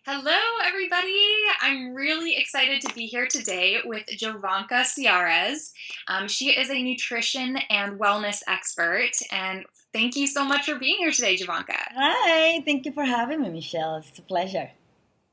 Hello, everybody. I'm really excited to be here today with Jovanka Ciares. She is a nutrition and wellness expert, and thank you so much for being here today, Jovanka. Hi, thank you for having me, Michelle. It's a pleasure.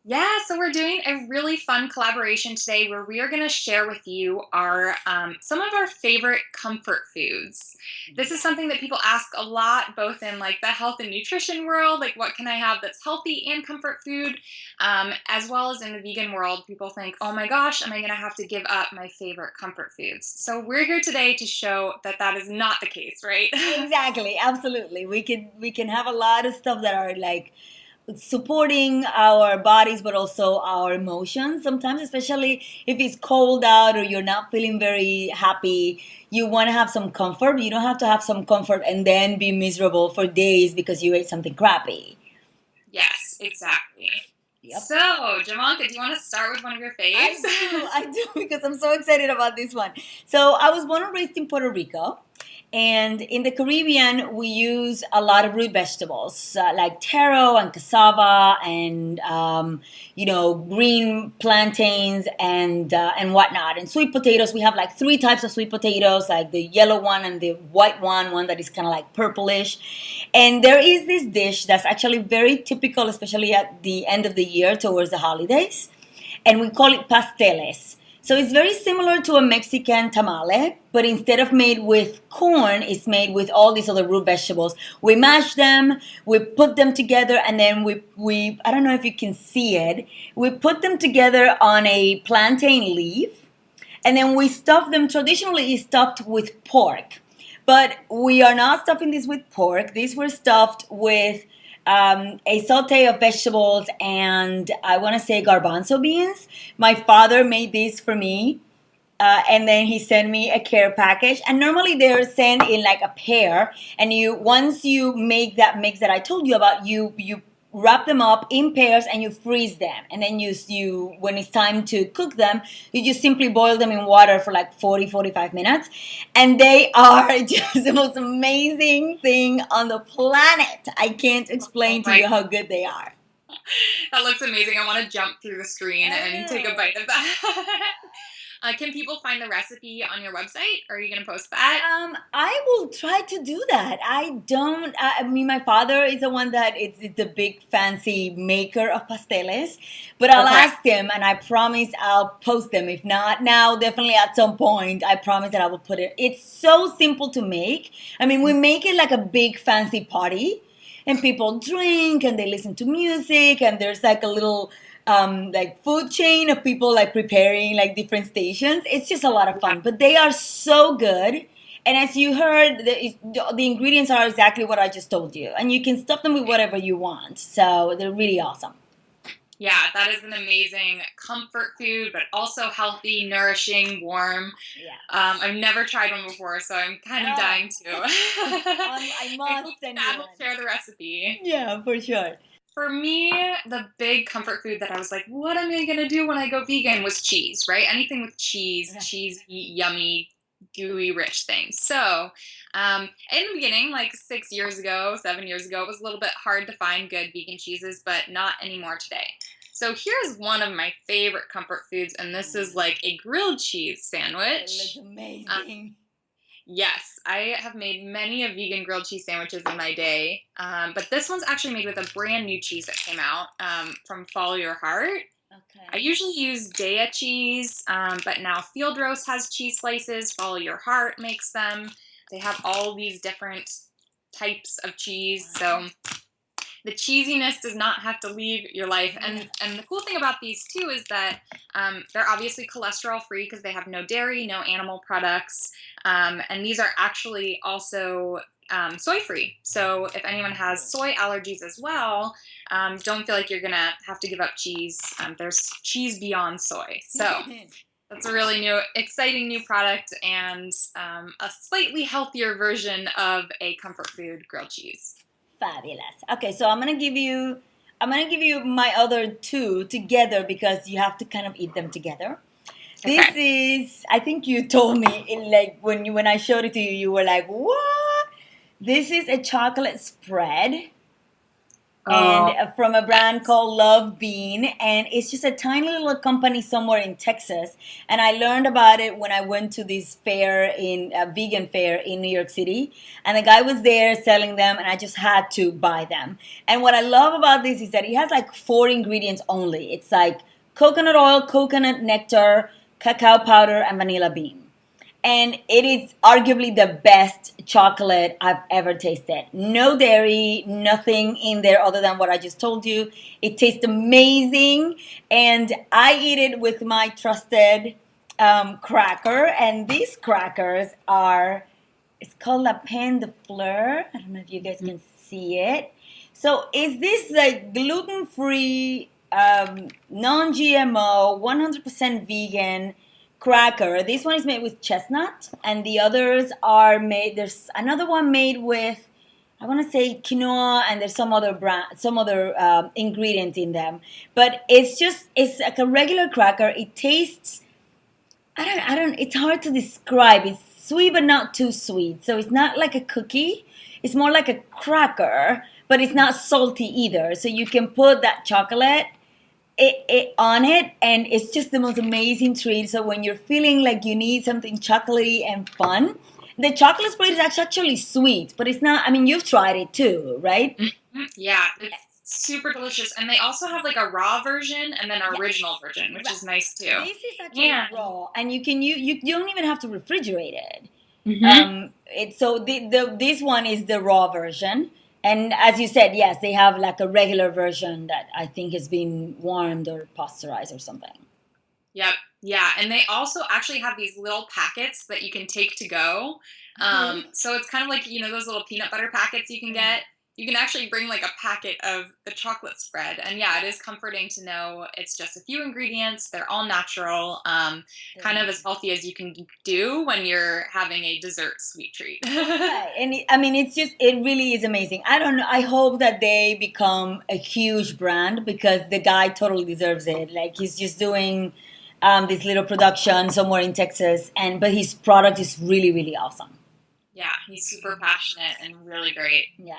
Yeah, so we're doing a really fun collaboration today where we are going to share with you our some of our favorite comfort foods. This is something that people ask a lot, both in like the health and nutrition world, like what can I have that's healthy and comfort food, as well as in the vegan world. People think, oh my gosh, am I going to have to give up my favorite comfort foods? So we're here today to show that that is not the case, right? Exactly, absolutely. We can have a lot of stuff that are like supporting our bodies but also our emotions sometimes, especially if it's cold out or you're not feeling very happy. You want to have some comfort. You don't have to have some comfort and then be miserable for days because you ate something crappy. Yes, exactly. Yep. So, Jamanka, do you want to start with one of your I faves? do, I do, because I'm so excited about this one. So I was born and raised in Puerto Rico, and in the Caribbean, we use a lot of root vegetables like taro and cassava, and green plantains and whatnot, and sweet potatoes. We have like three types of sweet potatoes, like the yellow one and the white one that is kind of like purplish. And there is this dish that's actually very typical, especially at the end of the year towards the holidays, and we call it pasteles. So it's very similar to a Mexican tamale, but instead of made with corn, it's made with all these other root vegetables. We mash them, we put them together, and then we I don't know if you can see it, we put them together on a plantain leaf, and then we stuff them. Traditionally, it's stuffed with pork, but we are not stuffing this with pork. These were stuffed with a saute of vegetables and I want to say garbanzo beans. My father made these for me. And then he sent me a care package. And normally they're sent in like a pair. And you once you make that mix that I told you about, you wrap them up in pairs and you freeze them. And then you when it's time to cook them, you just simply boil them in water for like 40-45 minutes. And they are just the most amazing thing on the planet. I can't Oh explain to my, you how good they are. that looks amazing. I want to jump through the screen I and take a know. bite of that. Can people find the recipe on your website? Or are you going to post that? I will try to do that. I don't. I mean, my father is the one that is the big fancy maker of pasteles, but I'll Okay. ask him, and I promise I'll post them. If not now, definitely at some point. I promise that I will put it. It's so simple to make. I mean, we make it like a big fancy party, and people drink and they listen to music, and there's like a little like food chain of people like preparing like different stations. It's just a lot of Yeah. fun, but they are so good. And as you heard, the ingredients are exactly what I just told you, and you can stuff them with whatever you want. So they're really awesome. Yeah, that is an amazing comfort food, but also healthy, nourishing, warm. Yeah. I've never tried one before, so I'm kind of Oh, dying to. I I hope must send you Dad will one. share the recipe. Yeah, for sure. For me, the big comfort food that I was like, what am I gonna do when I go vegan was cheese, right? Anything with cheese, Yeah. cheesy, yummy, gooey, rich things. So, in the beginning, like 6 years ago, 7 years ago, it was a little bit hard to find good vegan cheeses, but not anymore today. So here's one of my favorite comfort foods, and this is like a grilled cheese It looks sandwich. amazing. Yes, I have made many a vegan grilled cheese sandwiches in my day, but this one's actually made with a brand new cheese that came out from Follow Your Heart. I Okay. usually use Daya cheese, but now Field Roast has cheese slices. Follow Your Heart makes them. They have all these different types of cheese, Wow. so the cheesiness does not have to leave your life. Yeah. And the cool thing about these too is that they're obviously cholesterol free because they have no dairy, no animal products, and these are actually also soy free. So if anyone has soy allergies as well, don't feel like you're gonna have to give up cheese. There's cheese beyond soy. So that's a really new, exciting new product and a slightly healthier version of a comfort food grilled cheese. Fabulous. Okay, so I'm gonna give you my other two together because you have to kind of eat them together. This Okay. is, I think you told me in like when I showed it to you, you were like, "What?" This is a chocolate spread and Oh, from a brand called Love Bean, and it's just a tiny little company somewhere in Texas. And I learned about it when I went to this fair in a vegan fair in New York City, and the guy was there selling them, and I just had to buy them. And what I love about this is that it has like four ingredients only. It's like coconut oil, coconut nectar, cacao powder, and vanilla bean, and it is arguably the best chocolate I've ever tasted. No dairy, nothing in there other than what I just told you. It tastes amazing, and I eat it with my trusted cracker. And these crackers are, it's called La Pain de Fleur. I don't know if you guys can see it. So is this like gluten-free, non-GMO, 100% vegan cracker? This one is made with chestnut, and the others are made. There's another one made with, I want to say quinoa, and there's some other ingredient in them. But it's like a regular cracker. It tastes, I don't. It's hard to describe. It's sweet but not too sweet. So it's not like a cookie. It's more like a cracker, but it's not salty either. So you can put that chocolate it on it, and it's just the most amazing treat. So when you're feeling like you need something chocolatey and fun, the chocolate spread is actually sweet, but it's not. I mean, you've tried it too, right? yeah, it's super delicious. And they also have like a raw version and then an Yes. original version, which is nice too. This is actually Yeah. raw, and you don't even have to refrigerate it. Mhm. It's so this one is the raw version, and as you said, yes, they have like a regular version that I think has been warmed or pasteurized or something. Yep. Yeah. And they also actually have these little packets that you can take to go. So it's kind of like, those little peanut butter packets you can get. You can actually bring like a packet of the chocolate spread. And yeah, it is comforting to know it's just a few ingredients. They're all natural, kind of as healthy as you can do when you're having a dessert sweet treat. Right. And I mean, it really is amazing. I don't know. I hope that they become a huge brand because the guy totally deserves it. Like he's just doing this little production somewhere in Texas, but his product is really, really awesome. Yeah, he's super passionate and really great. Yeah.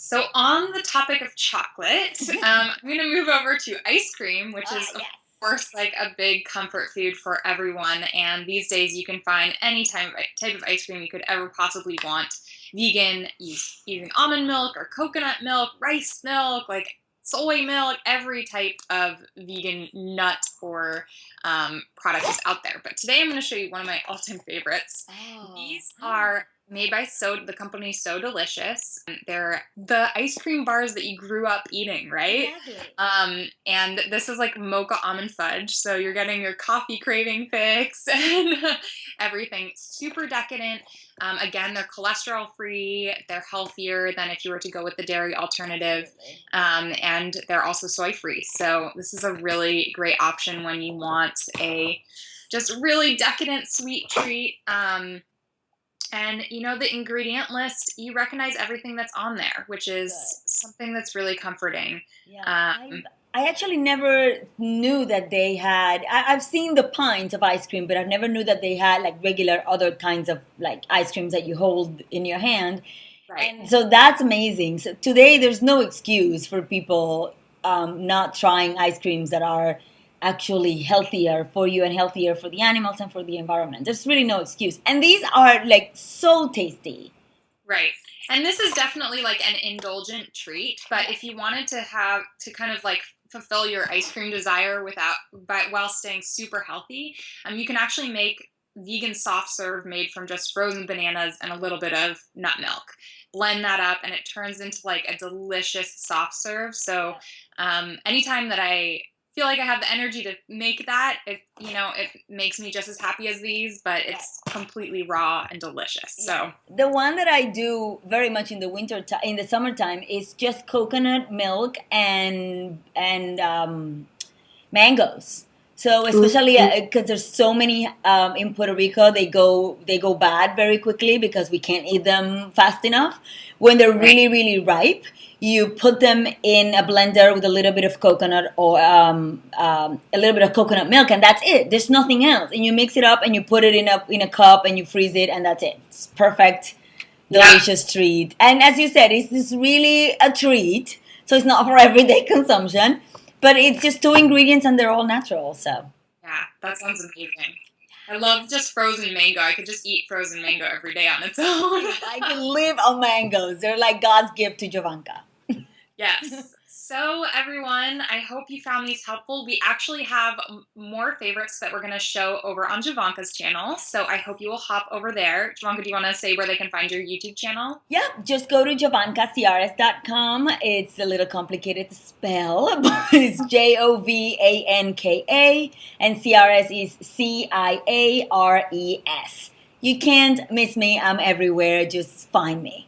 So on the topic of chocolate, I'm going to move over to ice cream, which is of Yes. course like a big comfort food for everyone. And these days you can find any type of ice cream you could ever possibly want. Vegan, using almond milk or coconut milk, rice milk, like soy milk, every type of vegan nut or product is out there. But today I'm going to show you one of my all-time favorites. Oh. These are made by the company So Delicious. They're the ice cream bars that you grew up eating, right? Exactly. And this is like mocha almond fudge, so you're getting your coffee craving fix and everything. Super decadent. Again, they're cholesterol free. They're healthier than if you were to go with the dairy alternative, and they're also soy free. So this is a really great option when you want a just really decadent sweet treat. And the ingredient list, you recognize everything that's on there, which is something that's really comforting. Yeah. I actually never knew that they had. I've seen the pints of ice cream, but I never knew that they had like regular other kinds of like ice creams that you hold in your hand. Right. And so that's amazing. So today there's no excuse for people not trying ice creams that are actually healthier for you and healthier for the animals and for the environment. There's really no excuse. And these are like so tasty. Right. And this is definitely like an indulgent treat, but if you wanted to kind of like fulfill your ice cream desire while staying super healthy, you can actually make vegan soft serve made from just frozen bananas and a little bit of nut milk. Blend that up and it turns into like a delicious soft serve. So anytime that I feel like I have the energy to make that, it makes me just as happy as these, but it's completely raw and delicious. So the one that I do very much in the in the summertime is just coconut milk and mangoes. So especially because there's so many in Puerto Rico, they go bad very quickly because we can't eat them fast enough. When they're really, really ripe, you put them in a blender with a little bit of coconut or a little bit of coconut milk, and that's it. There's nothing else. And you mix it up and you put it in a cup and you freeze it, and that's it. It's perfect, delicious treat. And as you said, it's really a treat. so it's not for everyday consumption. But it's just 2 ingredients and they're all natural. So Yeah, that sounds amazing. I love just frozen mango. I could just eat frozen mango every day on its own. I can live on mangoes. They're like God's gift to Jovanka. Yes. So, everyone, I hope you found these helpful. We actually have more favorites that we're going to show over on Jovanka's channel. So, I hope you will hop over there. Jovanka, do you want to say where they can find your YouTube channel? Yeah, just go to jovankaciares.com. It's a little complicated to spell, but it's Jovanka, and Ciares is Ciares. You can't miss me. I'm everywhere. Just find me.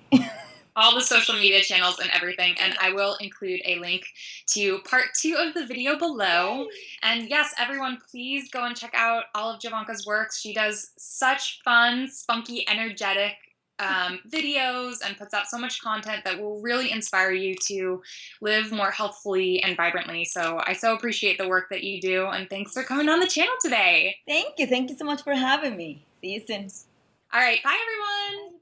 All the social media channels and everything, and I will include a link to part 2 of the video below. And yes, everyone, please go and check out all of Jovanka's works. She does such fun, spunky, energetic videos and puts out so much content that will really inspire you to live more healthfully and vibrantly. So I so appreciate the work that you do, and thanks for coming on the channel today. Thank you. Thank you so much for having me. See you soon. All right, bye everyone.